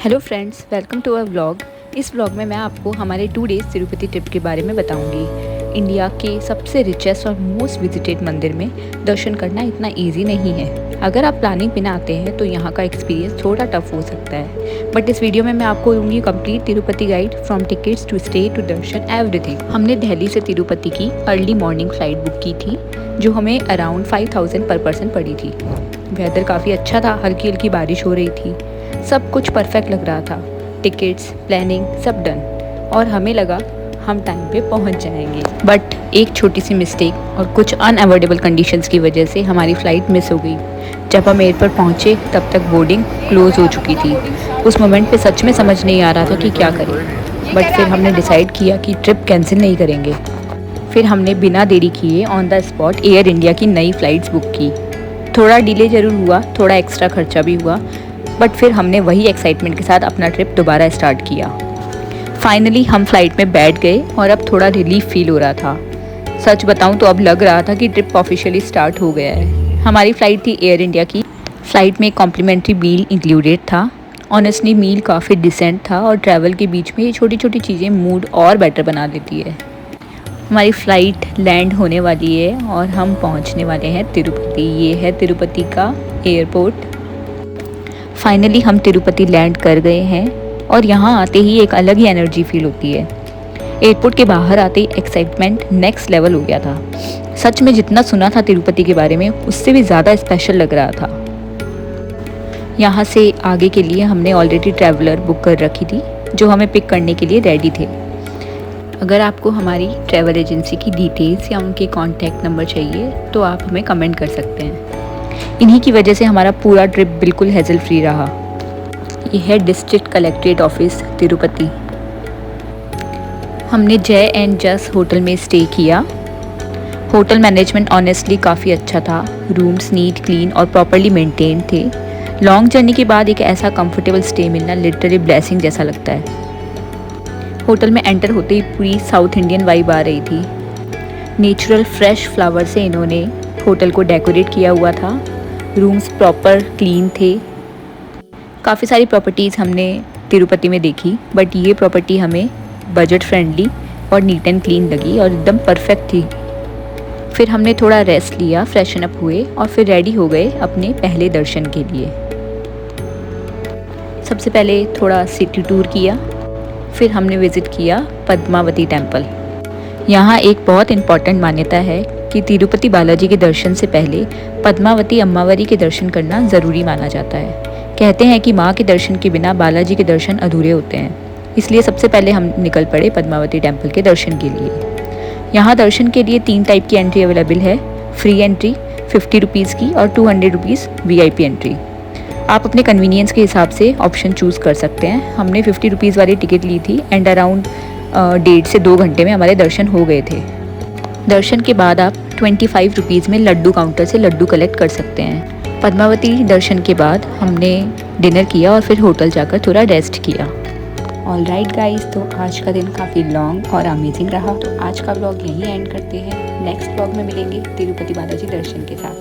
Hello friends, welcome to our vlog. इस vlog में मैं आपको हमारे 2 डेज़ तिरुपति ट्रिप के बारे में बताऊंगी। इंडिया के सबसे रिचेस्ट और मोस्ट विजिटेड मंदिर में दर्शन करना इतना इजी नहीं है। अगर आप प्लानिंग बिना आते हैं तो यहाँ का एक्सपीरियंस थोड़ा टफ हो सकता है, बट इस वीडियो में मैं आपको दूंगी complete Tirupati guide from tickets to stay to darshan everything. हमने दिल्ली से तिरुपति की अर्ली मॉर्निंग फ्लाइट बुक की थी, जो हमें अराउंड 5000 पर पर्सन पड़ी थी। वेदर काफ़ी अच्छा था, हल्की हल्की बारिश हो रही थी, सब कुछ परफेक्ट लग रहा था। टिकट्स, प्लानिंग सब डन, और हमें लगा हम टाइम पे पहुंच जाएंगे। बट एक छोटी सी मिस्टेक और कुछ अनअवॉइडेबल कंडीशंस की वजह से हमारी फ़्लाइट मिस हो गई। जब हम एयरपोर्ट पहुंचे तब तक बोर्डिंग क्लोज़ हो चुकी थी। उस मोमेंट पे सच में समझ नहीं आ रहा था कि क्या करें, बट फिर हमने डिसाइड किया कि ट्रिप कैंसिल नहीं करेंगे। फिर हमने बिना देरी किए on the spot air India की नई फ़्लाइट्स बुक की। थोड़ा डिले ज़रूर हुआ, थोड़ा एक्स्ट्रा खर्चा भी हुआ, बट फिर हमने वही एक्साइटमेंट के साथ अपना ट्रिप दोबारा स्टार्ट किया। फाइनली हम फ्लाइट में बैठ गए और अब थोड़ा रिलीफ फील हो रहा था। सच बताऊं तो अब लग रहा था कि ट्रिप ऑफिशियली स्टार्ट हो गया है। हमारी फ़्लाइट थी एयर इंडिया की। फ़्लाइट में कॉम्प्लीमेंट्री मील इंक्लूडेड था। ऑनेस्टली मील काफ़ी डिसेंट था और ट्रैवल के बीच में ये छोटी छोटी चीज़ें मूड और बेटर बना देती है। हमारी फ़्लाइट लैंड होने वाली है और हम पहुंचने वाले हैं तिरुपति। ये है तिरुपति का एयरपोर्ट। फाइनली हम तिरुपति लैंड कर गए हैं और यहाँ आते ही एक अलग ही एनर्जी फील होती है। एयरपोर्ट के बाहर आते ही एक्साइटमेंट नेक्स्ट लेवल हो गया था। सच में जितना सुना था तिरुपति के बारे में उससे भी ज़्यादा स्पेशल लग रहा था। यहाँ से आगे के लिए हमने ऑलरेडी ट्रैवलर बुक कर रखी थी, जो हमें पिक करने के लिए रेडी थे। अगर आपको हमारी ट्रैवल एजेंसी की डिटेल्स या उनके कॉन्टैक्ट नंबर चाहिए तो आप हमें कमेंट कर सकते हैं। इन्हीं की वजह से हमारा पूरा ट्रिप बिल्कुल हैसल फ्री रहा। यह है डिस्ट्रिक्ट कलेक्ट्रेट ऑफिस तिरुपति। हमने जय एंड जस होटल में स्टे किया। होटल मैनेजमेंट ऑनेस्टली काफ़ी अच्छा था। रूम्स नीट, क्लीन और प्रॉपरली मेंटेन थे। लॉन्ग जर्नी के बाद एक ऐसा कंफर्टेबल स्टे मिलना लिटरली ब्लेसिंग जैसा लगता है। होटल में एंटर होते ही पूरी साउथ इंडियन वाइब आ रही थी। नेचुरल फ्रेश फ्लावर से इन्होंने होटल को डेकोरेट किया हुआ था। रूम्स प्रॉपर क्लीन थे। काफ़ी सारी प्रॉपर्टीज़ हमने तिरुपति में देखी, बट ये प्रॉपर्टी हमें बजट फ्रेंडली और नीट एंड क्लीन लगी और एकदम परफेक्ट थी। फिर हमने थोड़ा रेस्ट लिया, फ्रेशन अप हुए और फिर रेडी हो गए अपने पहले दर्शन के लिए। सबसे पहले थोड़ा सिटी टूर किया, फिर हमने विज़िट किया पद्मावती टेम्पल। यहाँ एक बहुत इम्पॉर्टेंट मान्यता है कि तिरुपति बालाजी के दर्शन से पहले पद्मावती अम्मावरी के दर्शन करना ज़रूरी माना जाता है। कहते हैं कि माँ के दर्शन के बिना बालाजी के दर्शन अधूरे होते हैं, इसलिए सबसे पहले हम निकल पड़े पद्मावती टेम्पल के दर्शन के लिए। यहाँ दर्शन के लिए 3 टाइप की एंट्री अवेलेबल है। फ्री एंट्री 50 रुपीज़ की और 200 रुपीज़ VIP एंट्री। आप अपने कन्वीनियंस के हिसाब से ऑप्शन चूज़ कर सकते हैं। हमने 50 रुपीज़ वाली टिकट ली थी एंड अराउंड 1.5 से 2 घंटे में हमारे दर्शन हो गए थे। दर्शन के बाद आप 25 रुपीज़ में लड्डू काउंटर से लड्डू कलेक्ट कर सकते हैं। पद्मावती दर्शन के बाद हमने डिनर किया और फिर होटल जाकर थोड़ा रेस्ट किया। ऑलराइट गाइस, तो आज का दिन काफ़ी लॉन्ग और अमेजिंग रहा। तो आज का व्लॉग यहीं एंड करते हैं। नेक्स्ट व्लॉग में मिलेंगे तिरुपति बालाजी दर्शन के साथ।